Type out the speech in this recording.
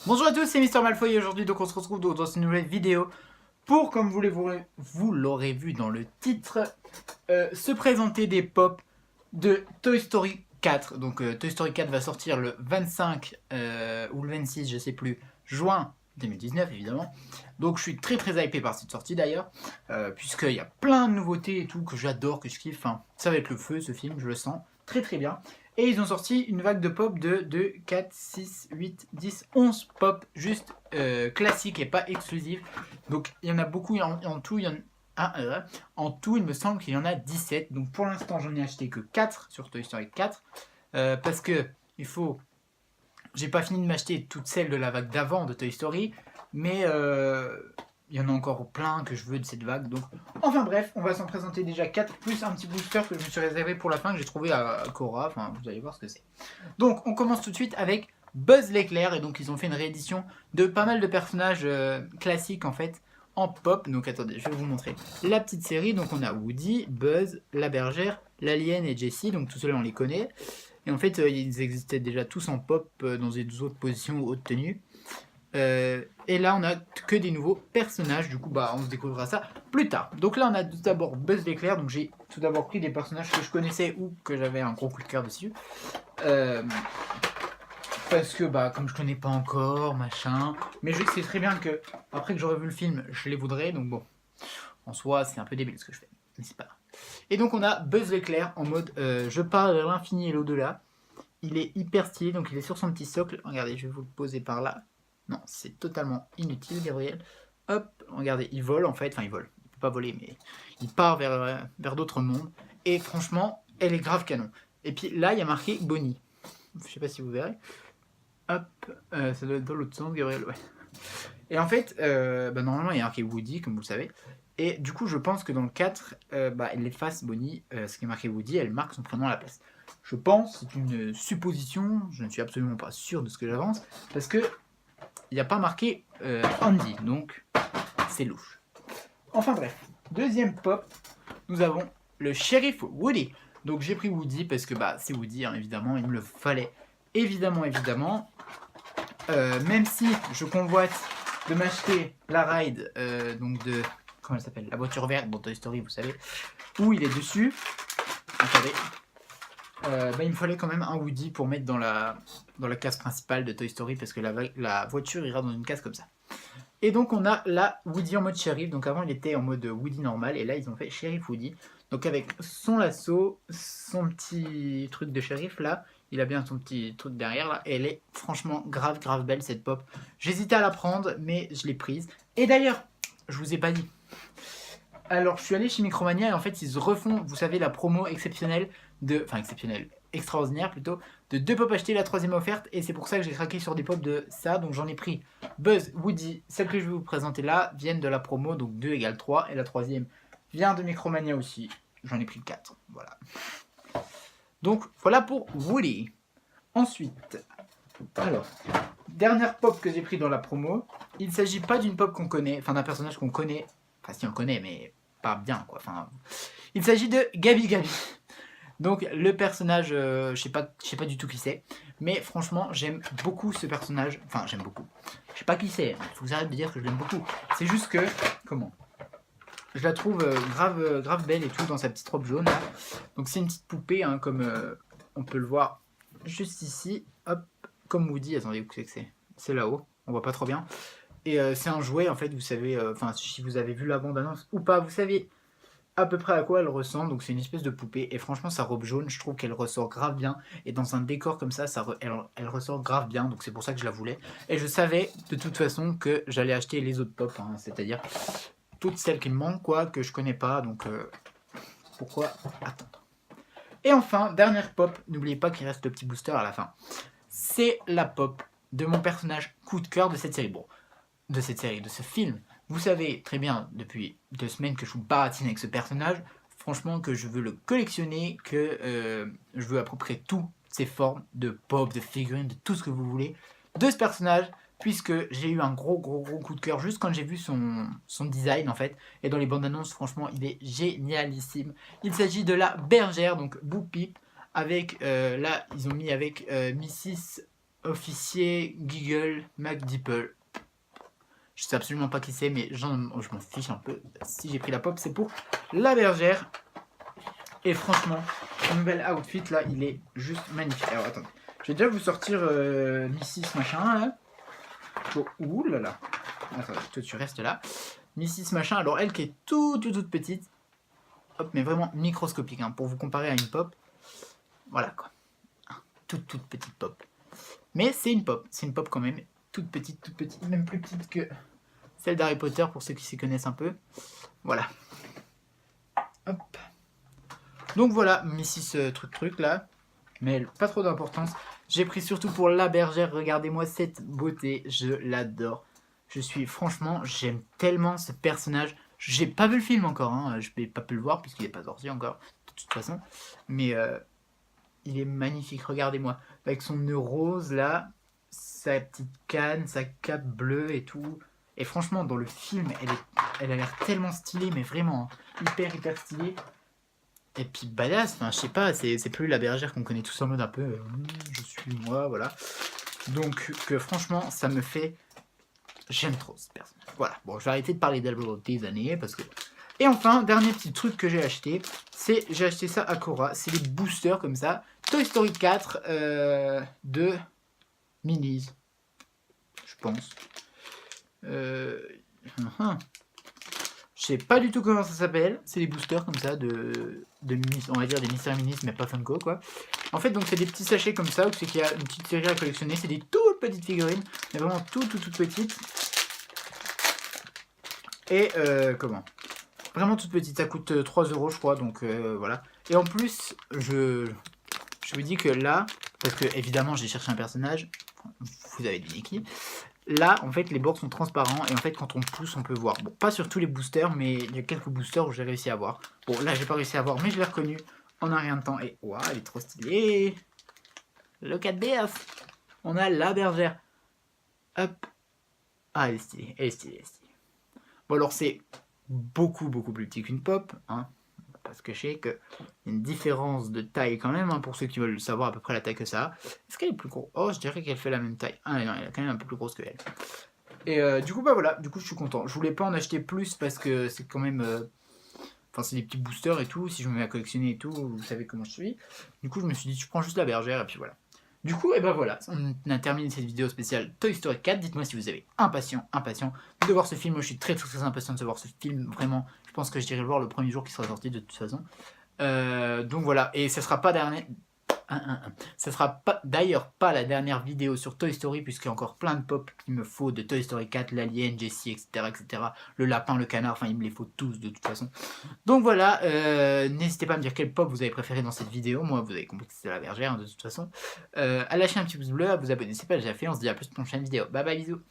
Bonjour à tous, c'est Mister Malfoy et aujourd'hui donc on se retrouve dans une nouvelle vidéo pour, comme vous l'aurez vu dans le titre, se présenter des pops de Toy Story 4. Donc Toy Story 4 va sortir le 25 ou le 26, je sais plus, juin 2019 évidemment. Donc je suis très hypé par cette sortie d'ailleurs, puisqu'il y a plein de nouveautés et tout que j'adore, que je kiffe. Enfin, ça va être le feu ce film, je le sens très bien. Et ils ont sorti une vague de pop de 2, 4, 6, 8, 10, 11 pop juste classiques et pas exclusives. Donc il y en a beaucoup, en tout, en tout, il me semble qu'il y en a 17. Donc pour l'instant, j'en ai acheté que 4 sur Toy Story 4. Parce que j'ai pas fini de m'acheter toutes celles de la vague d'avant de Toy Story. Mais il y en a encore plein que je veux de cette vague. Donc, enfin bref, on va s'en présenter déjà 4 plus un petit booster que je me suis réservé pour la fin que j'ai trouvé à Cora. Enfin, vous allez voir ce que c'est. Donc, on commence tout de suite avec Buzz l'éclair. Et donc, ils ont fait une réédition de pas mal de personnages classiques en fait en pop. Donc, attendez, je vais vous montrer la petite série. Donc, on a Woody, Buzz, la bergère, l'alien et Jessie. Donc, tout cela, on les connaît. Et en fait, ils existaient déjà tous en pop dans des autres positions ou hautes tenues. Et là on a que des nouveaux personnages, du coup bah on se découvrira ça plus tard. Donc là on a tout d'abord Buzz l'éclair, donc j'ai tout d'abord pris des personnages que je connaissais ou que j'avais un gros coup de cœur dessus. Parce que bah comme je connais pas encore, machin, mais je sais très bien que après que j'aurai vu le film, je les voudrais, donc bon, en soi c'est un peu débile ce que je fais, mais c'est pas grave. Et donc on a Buzz l'éclair en mode je pars vers l'infini et l'au-delà. Il est hyper stylé, donc il est sur son petit socle, regardez je vais vous le poser par là. Non, c'est totalement inutile, Gabriel. Hop, regardez, il vole en fait. Enfin, il vole. Il peut pas voler, mais il part vers d'autres mondes. Et franchement, elle est grave canon. Et puis là, il y a marqué Bonnie. Je sais pas si vous verrez. Hop, ça doit être dans l'autre sens, Gabriel, ouais. Et en fait, normalement, il y a marqué Woody, comme vous le savez. Et du coup, je pense que dans le 4, elle efface Bonnie. Ce qui est marqué Woody, elle marque son prénom à la place. Je pense, c'est une supposition, je ne suis absolument pas sûr de ce que j'avance, parce que il n'y a pas marqué Andy, donc c'est louche. Enfin bref, deuxième pop, nous avons le shérif Woody. Donc j'ai pris Woody parce que bah c'est Woody, hein, évidemment, il me le fallait. Évidemment. Même si je convoite de m'acheter la ride, donc de... Comment elle s'appelle? La voiture verte dans Toy Story, vous savez, où il est dessus. Attendez. Il me fallait quand même un Woody pour mettre dans la case principale de Toy Story parce que la voiture ira dans une case comme ça. Et donc on a la Woody en mode shérif. Donc avant il était en mode Woody normal et là ils ont fait shérif Woody. Donc avec son lasso, son petit truc de shérif là, il a bien son petit truc derrière là. Et elle est franchement grave belle cette pop. J'hésitais à la prendre mais je l'ai prise. Et d'ailleurs, je vous ai pas dit. Alors je suis allé chez Micromania et en fait ils refont, vous savez, la promo exceptionnelle extraordinaire plutôt, de 2 pop achetés, la 3e offerte, et c'est pour ça que j'ai craqué sur des pop de ça, donc j'en ai pris Buzz, Woody, celle que je vais vous présenter là, viennent de la promo, donc 2 égale 3, et la 3e vient de Micromania aussi, j'en ai pris 4, voilà. Donc voilà pour Woody. Ensuite, alors, dernière pop que j'ai pris dans la promo, il ne s'agit pas d'une pop qu'on connaît, enfin d'un personnage qu'on connaît, enfin si on le connaît, mais pas bien quoi, enfin... Il s'agit de Gabi. Donc le personnage, je sais pas du tout qui c'est, mais franchement j'aime beaucoup ce personnage. Enfin j'aime beaucoup. Je sais pas qui c'est. Il faut que j'arrête de dire que je l'aime beaucoup. C'est juste que je la trouve grave belle et tout dans sa petite robe jaune. Là. Donc c'est une petite poupée hein, comme on peut le voir juste ici. Hop, comme Woody. Attendez où c'est que c'est. C'est là-haut. On voit pas trop bien. Et c'est un jouet en fait. Vous savez, enfin si vous avez vu la bande-annonce ou pas, vous savez à peu près à quoi elle ressemble, donc c'est une espèce de poupée, et franchement sa robe jaune, je trouve qu'elle ressort grave bien, et dans un décor comme ça, elle ressort grave bien, donc c'est pour ça que je la voulais, et je savais de toute façon que j'allais acheter les autres pop, hein, c'est-à-dire toutes celles qui me manquent, quoi, que je connais pas, donc pourquoi attendre. Et enfin, dernière pop, n'oubliez pas qu'il reste le petit booster à la fin, c'est la pop de mon personnage coup de cœur de cette série, de ce film. Vous savez très bien depuis 2 semaines que je vous baratine avec ce personnage. Franchement que je veux le collectionner, que je veux à peu près toutes ses formes de pop, de figurines, de tout ce que vous voulez de ce personnage. Puisque j'ai eu un gros coup de cœur juste quand j'ai vu son design en fait. Et dans les bandes annonces, franchement, il est génialissime. Il s'agit de la bergère, donc Bo Peep. Avec, là, ils ont mis avec Mrs. officier Giggle McDipple. Je sais absolument pas qui c'est, mais je m'en fiche un peu. Si j'ai pris la pop, c'est pour la bergère. Et franchement, son nouvel outfit là, il est juste magnifique. Alors attendez, je vais déjà vous sortir Mrs machin là. Oh, ouh là là. Attendez, toi tu restes là. Mrs machin, alors elle qui est toute petite. Hop, mais vraiment microscopique, hein, pour vous comparer à une pop. Voilà quoi. Toute petite pop. Mais c'est une pop quand même. Toute petite, même plus petite que celle d'Harry Potter pour ceux qui s'y connaissent un peu. Voilà. Hop. Donc voilà, Mrs. truc là. Mais pas trop d'importance. J'ai pris surtout pour la bergère. Regardez-moi cette beauté. Je l'adore. Franchement, j'aime tellement ce personnage. J'ai pas vu le film encore. Hein. Je n'ai pas pu le voir puisqu'il n'est pas sorti encore. De toute façon. Mais il est magnifique. Regardez-moi. Avec son nœud rose là. Sa petite canne. Sa cape bleue et tout. Et franchement, dans le film, elle a l'air tellement stylée. Mais vraiment, hyper stylée. Et puis badass, enfin je sais pas, c'est plus la bergère qu'on connaît tous en mode un peu je suis moi, voilà. Donc que franchement ça me fait... J'aime trop ce personnage. Voilà, bon je vais arrêter de parler d'Albro des années parce que... Et enfin, dernier petit truc que j'ai acheté, j'ai acheté ça à Cora, c'est les boosters comme ça. Toy Story 4 de Minis, je pense. Je sais pas du tout comment ça s'appelle. C'est des boosters comme ça de on va dire des mystères minis, mais pas Funko quoi. En fait, donc c'est des petits sachets comme ça où c'est qu'il y a une petite série à collectionner. C'est des toutes petites figurines, mais vraiment toutes petites. Et comment? Vraiment toutes petites. Ça coûte 3 € je crois, donc voilà. Et en plus, je vous dis que là, parce que évidemment j'ai cherché un personnage, vous avez deviné qui. Là, en fait, les bords sont transparents et en fait, quand on pousse, on peut voir. Bon, pas sur tous les boosters, mais il y a quelques boosters où j'ai réussi à voir. Bon, là, j'ai pas réussi à voir, mais je l'ai reconnu en un rien de temps. Et waouh, elle est trop stylée. Look at this. On a la bergère. Hop. Ah, elle est stylée, elle est stylée. Bon, alors, c'est beaucoup plus petit qu'une pop, hein. Parce que je sais qu'il y a une différence de taille quand même, hein, pour ceux qui veulent savoir à peu près la taille que ça a. Est-ce qu'elle est plus grosse? Oh, je dirais qu'elle fait la même taille. Ah non, elle est quand même un peu plus grosse que elle. Et du coup, bah voilà, du coup, je suis content. Je voulais pas en acheter plus parce que c'est quand même... Enfin, c'est des petits boosters et tout. Si je me mets à collectionner et tout, vous savez comment je suis. Du coup, je me suis dit, je prends juste la bergère et puis voilà. Du coup, et ben voilà, on a terminé cette vidéo spéciale Toy Story 4. Dites-moi si vous avez impatient de voir ce film. Moi, je suis très impatient de voir ce film. Vraiment, je pense que je dirais le voir le premier jour qui sera sorti de toute façon. Donc voilà, et ça sera pas dernier... Ça sera d'ailleurs pas la dernière vidéo sur Toy Story, puisqu'il y a encore plein de pop qu'il me faut de Toy Story 4, l'alien, Jessie, etc. Le lapin, le canard, enfin il me les faut tous de toute façon. Donc voilà, n'hésitez pas à me dire quel pop vous avez préféré dans cette vidéo. Moi vous avez compris que c'était la bergère, hein, de toute façon. À lâcher un petit pouce bleu, à vous abonner, c'est pas déjà fait. On se dit à plus pour une prochaine vidéo. Bye bye, bisous.